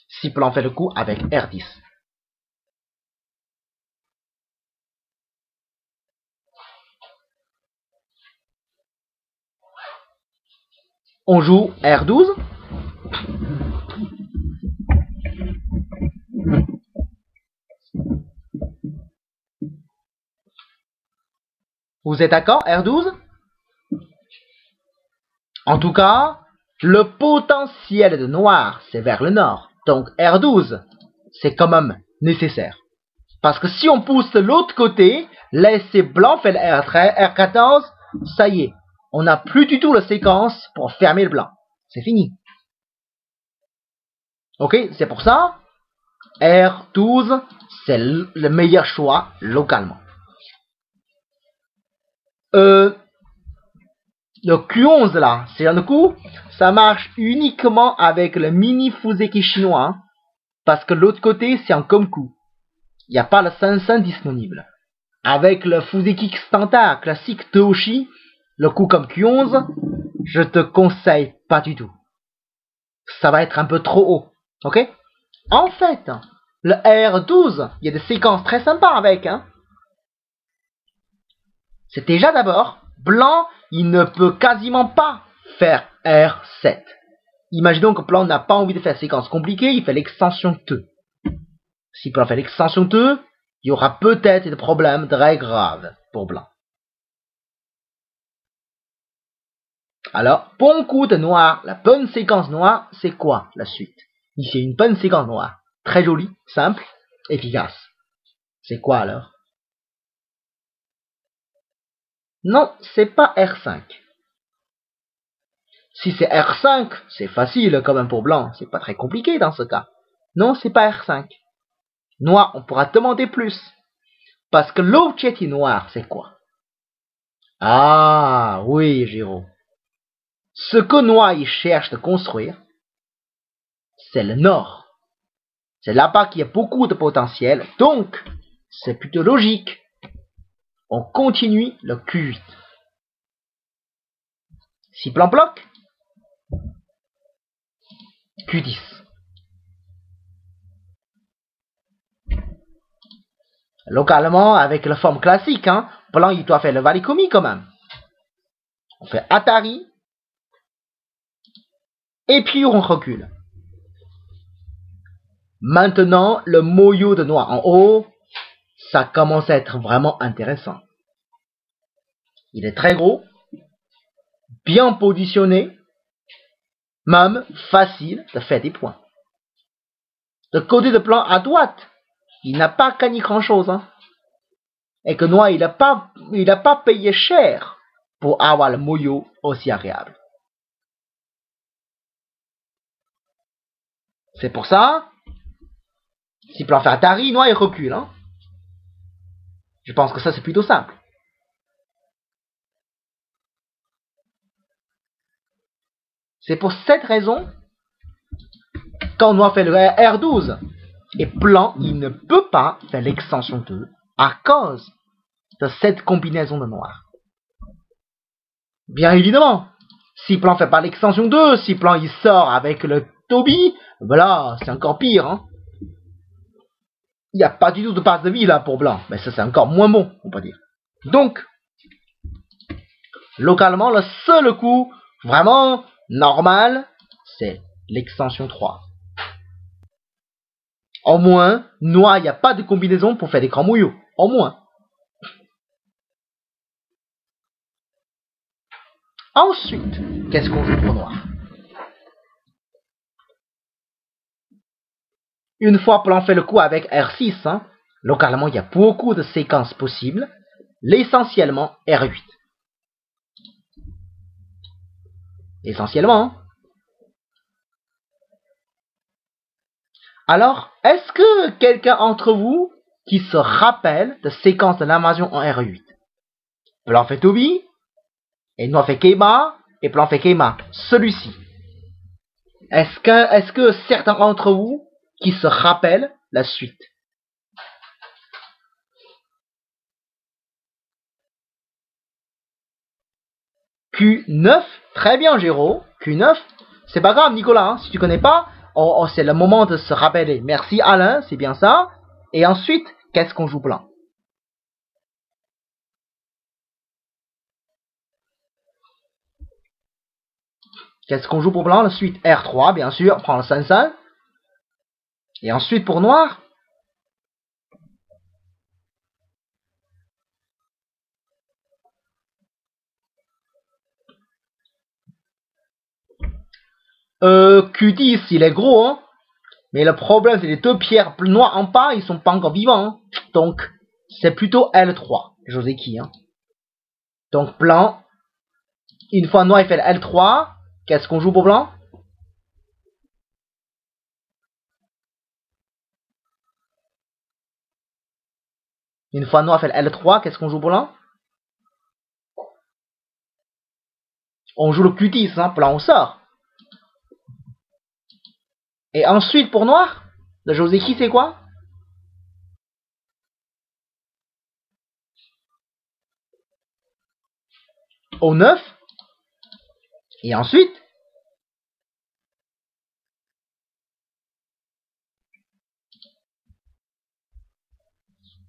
Si blanc fait le coup avec R10. On joue R12. Vous êtes d'accord, R12? En tout cas, le potentiel de noir, c'est vers le nord. Donc R12, c'est quand même nécessaire. Parce que si on pousse de l'autre côté, laisser blanc fait le R13, R14, ça y est. On n'a plus du tout la séquence pour fermer le blanc. C'est fini. Ok, c'est pour ça, R12, c'est le meilleur choix localement. Le Q11 là, c'est un coup, ça marche uniquement avec le mini Fuseki chinois, parce que l'autre côté c'est un comme coup. Il n'y a pas le 500 disponible. Avec le Fuseki standard classique Toshi, le coup comme Q11, je te conseille pas du tout. Ça va être un peu trop haut. Ok? En fait, le R12, il y a des séquences très sympas avec. Hein. C'est déjà d'abord, blanc, il ne peut quasiment pas faire R7. Imaginons que blanc n'a pas envie de faire séquence compliquée, il fait l'extension T. Si blanc fait l'extension T, il y aura peut-être des problèmes très graves pour blanc. Alors, bon coup de noir, la bonne séquence noire, c'est quoi la suite? Ici, une bonne séquence noire. Très jolie, simple, efficace. C'est quoi alors? Non, c'est pas R5. Si c'est R5, c'est facile quand même pour blanc, c'est pas très compliqué dans ce cas. Non, c'est pas R5. Noir, on pourra demander plus. Parce que l'objectif noir, c'est quoi? Ah, oui, Giro. Ce que noir, il cherche de construire, c'est le nord. C'est là-bas qu'il y a beaucoup de potentiel, donc c'est plutôt logique. On continue le Q8. Si plan bloc, Q10. Localement, avec la forme classique, hein, plan il doit faire le Valikomi quand même. On fait Atari, et puis on recule. Maintenant, le moyo de noir en haut, ça commence à être vraiment intéressant. Il est très gros, bien positionné, même facile de faire des points. Le côté de plan à droite, il n'a pas gagné grand-chose. Hein. Et que noir, il n'a pas payé cher pour avoir le moyo aussi agréable. C'est pour ça, si plan fait Atari, noir, il recule. Hein. Je pense que ça, c'est plutôt simple. C'est pour cette raison, quand noir fait le R12, et plan, il ne peut pas faire l'extension 2 à cause de cette combinaison de noir. Bien évidemment, si plan fait pas l'extension 2, si plan il sort avec le Toby, voilà, c'est encore pire. Hein. Il n'y a pas du tout de passe de vie là pour blanc, mais ça c'est encore moins bon, on peut dire. Donc, localement, le seul coup vraiment normal, c'est l'extension 3. Au moins, noir, il n'y a pas de combinaison pour faire des grands mouillots. Au moins. Ensuite, qu'est-ce qu'on joue pour noir? Une fois plan fait le coup avec R6, hein, localement, il y a beaucoup de séquences possibles, l'essentiellement R8. Essentiellement. Hein. Alors, est-ce que quelqu'un d'entre vous qui se rappelle de séquences de l'invasion en R8? Plan fait Toby, et noir fait Keima, et plan fait Keima. Celui-ci. Est-ce que certains d'entre vous qui se rappellent la suite? Q9, très bien Géraud, Q9, c'est pas grave Nicolas, hein, si tu connais pas, c'est le moment de se rappeler. Merci Alain, c'est bien ça. Et ensuite, qu'est-ce qu'on joue plan? Qu'est-ce qu'on joue pour blanc? Ensuite, R3, bien sûr, prend le 5-5. Et ensuite, pour noir, Q10, il est gros, hein. Mais le problème, c'est les deux pierres noires en bas, ils sont pas encore vivants. Hein. Donc, c'est plutôt L3, Joseki. Hein. Donc, blanc, une fois noir, il fait le L3. Qu'est-ce qu'on joue pour blanc? Une fois noir fait le L3, qu'est-ce qu'on joue pour blanc? On joue le Q10, hein, blanc on sort. Et ensuite pour noir, le Joseki c'est quoi? Au 9. Et ensuite,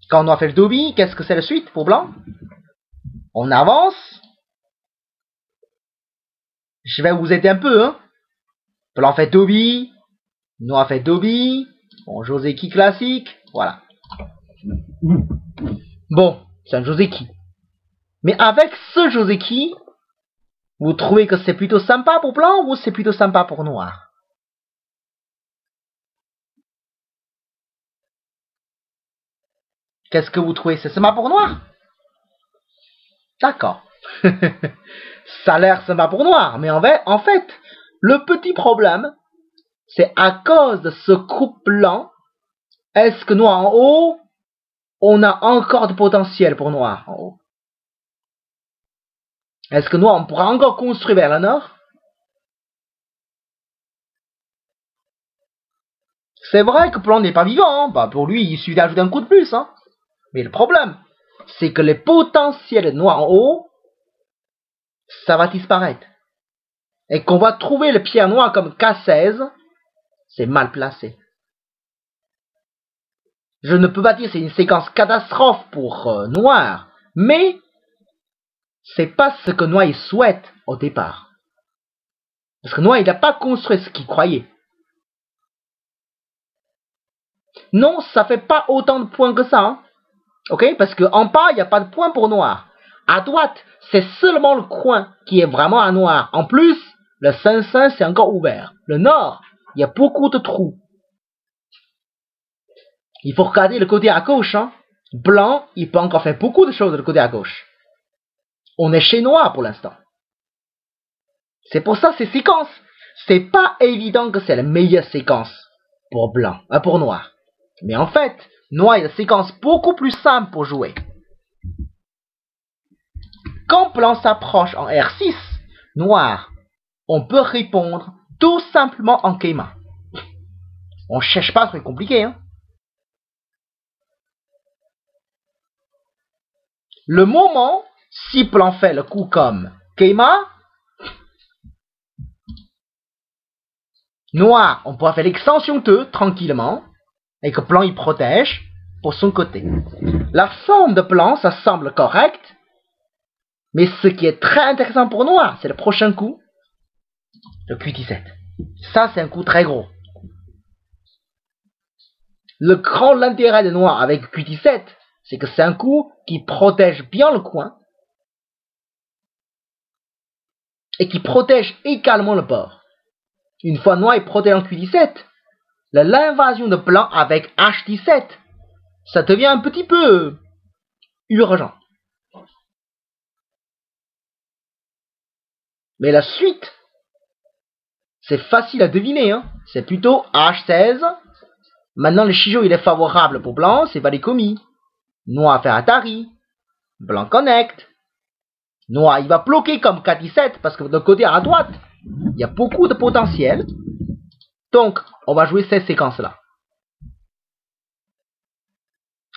quand on a fait le Dobby, qu'est-ce que c'est la suite pour blanc? On avance. Je vais vous aider un peu, hein. Blanc fait Dobby, noir fait Dobby, bon, Joseki classique, voilà. Bon, c'est un Joseki. Mais avec ce Joseki, vous trouvez que c'est plutôt sympa pour blanc ou c'est plutôt sympa pour noir? Qu'est-ce que vous trouvez? C'est sympa pour noir? D'accord. Ça a l'air sympa pour noir, mais en fait, le petit problème, c'est à cause de ce couple blanc, est-ce que noir en haut, on a encore de potentiel pour noir en haut. Est-ce que noir, on pourra encore construire vers le nord? C'est vrai que blanc n'est pas vivant, hein. Bah, pour lui, il suffit d'ajouter un coup de plus. Hein. Mais le problème, c'est que les potentiels de noir en haut, ça va disparaître. Et qu'on va trouver le pierre noir comme K16, c'est mal placé. Je ne peux pas dire que c'est une séquence catastrophe pour noir, mais c'est pas ce que noir il souhaite au départ. Parce que noir il n'a pas construit ce qu'il croyait. Non, ça fait pas autant de points que ça. Hein. Ok? Parce qu'en bas, il n'y a pas de points pour noir. À droite, c'est seulement le coin qui est vraiment à noir. En plus, le 5-5, c'est encore ouvert. Le nord, il y a beaucoup de trous. Il faut regarder le côté à gauche. Hein. Blanc, il peut encore faire beaucoup de choses de le côté à gauche. On est chez noir pour l'instant. C'est pour ça ces séquences, c'est pas évident que c'est la meilleure séquence pour blanc, pour noir. Mais en fait, noir est une séquence beaucoup plus simple pour jouer. Quand blanc s'approche en R6, noir, on peut répondre tout simplement en keima. On cherche pas très compliqué. Hein. Le moment, si blanc fait le coup comme keima, noir, on pourra faire l'extension 2 tranquillement, et que blanc il protège pour son côté. La forme de blanc, ça semble correct, mais ce qui est très intéressant pour noir, c'est le prochain coup, le Q17. Ça, c'est un coup très gros. Le grand intérêt de noir avec Q17, c'est que c'est un coup qui protège bien le coin, et qui protège également le bord. Une fois noir est protégé en Q17, l'invasion de blanc avec H17, ça devient un petit peu urgent. Mais la suite, c'est facile à deviner. Hein. C'est plutôt H16. Maintenant, le Shijo il est favorable pour blanc, c'est Valikomi. Noir fait Atari. Blanc connecte. Noir, il va bloquer comme K17 parce que de côté à droite, il y a beaucoup de potentiel. Donc, on va jouer cette séquence-là.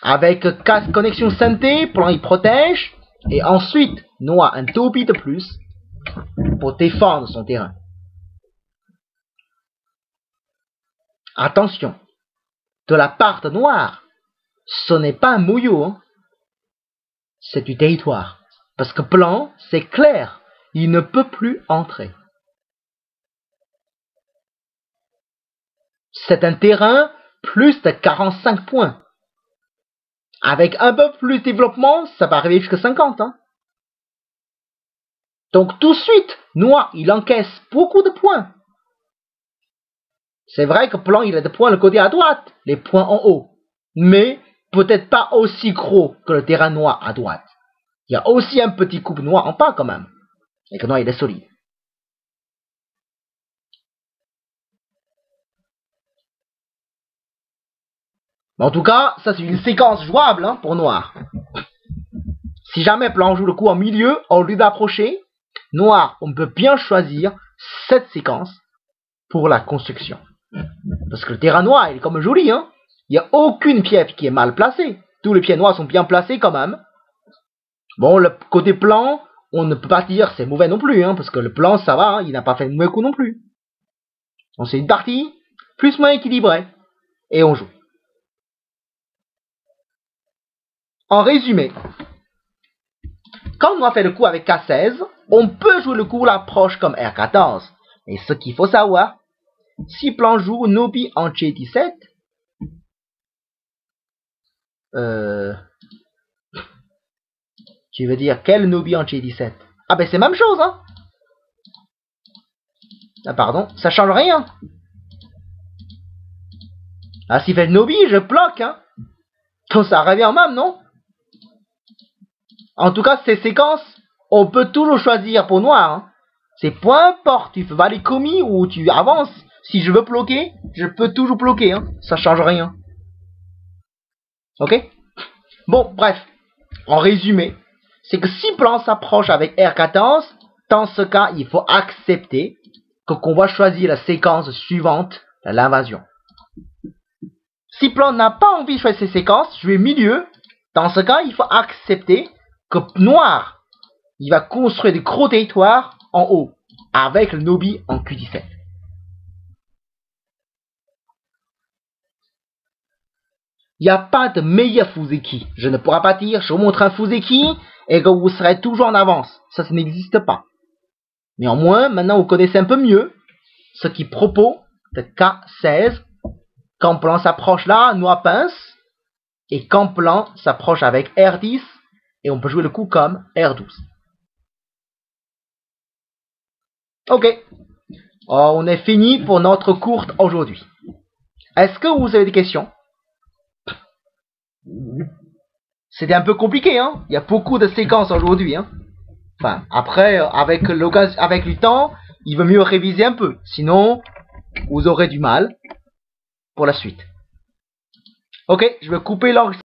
Avec connexion synthé, blanc il protège. Et ensuite, noir un topi de plus pour défendre son terrain. Attention, de la part de noir, ce n'est pas un mouillot, hein. C'est du territoire. Parce que blanc, c'est clair, il ne peut plus entrer. C'est un terrain plus de 45 points. Avec un peu plus de développement, ça va arriver jusqu'à 50. Hein. Donc tout de suite, noir, il encaisse beaucoup de points. C'est vrai que blanc, il a des points le côté à droite, les points en haut. Mais peut-être pas aussi gros que le terrain noir à droite. Il y a aussi un petit coupe noir en bas quand même. Et que noir, il est solide. En tout cas, ça c'est une séquence jouable hein, pour noir. Si jamais blanc joue le coup en milieu, au lieu d'approcher, noir, on peut bien choisir cette séquence pour la construction. Parce que le terrain noir, il est comme joli. Hein. Il n'y a aucune pièce qui est mal placée. Tous les pieds noirs sont bien placés quand même. Bon, le côté blanc, on ne peut pas dire c'est mauvais non plus. Hein, parce que le blanc, ça va, hein, il n'a pas fait de mauvais coup non plus. Donc c'est une partie plus ou moins équilibrée. Et on joue. En résumé, quand on a fait le coup avec K16, on peut jouer le coup l'approche comme R14. Et ce qu'il faut savoir, si blanc joue Nobi en G17, tu veux dire quel Nobi en G17? Ah ben c'est la même chose, hein. Ah pardon, ça change rien. Ah s'il fait le Nobi, je bloque, hein. Donc ça revient en même, non? En tout cas, ces séquences, on peut toujours choisir pour noir. Hein. C'est peu importe, tu fais Valikomi ou tu avances. Si je veux bloquer, je peux toujours bloquer. Hein. Ça change rien. Ok? Bon, bref, en résumé, c'est que si plan s'approche avec R14, dans ce cas, il faut accepter qu'on va choisir la séquence suivante de l'invasion. Si plan n'a pas envie de choisir cette séquence, je vais milieu. Dans ce cas, il faut accepter que noir, il va construire des gros territoires en haut, avec le Nobi en Q17. Il n'y a pas de meilleur Fuseki. Je ne pourrai pas dire, je vous montre un Fuseki et que vous serez toujours en avance. Ça n'existe pas. Néanmoins, maintenant vous connaissez un peu mieux ce qui propose de K16 quand plan s'approche là, noir pince, et quand plan s'approche avec R10, et on peut jouer le coup comme R12. Ok, on est fini pour notre cours aujourd'hui. Est-ce que vous avez des questions? C'était un peu compliqué, hein. Il y a beaucoup de séquences aujourd'hui, hein. Enfin, après, avec le temps, il vaut mieux réviser un peu. Sinon, vous aurez du mal pour la suite. Ok, je vais couper l'enregistrement.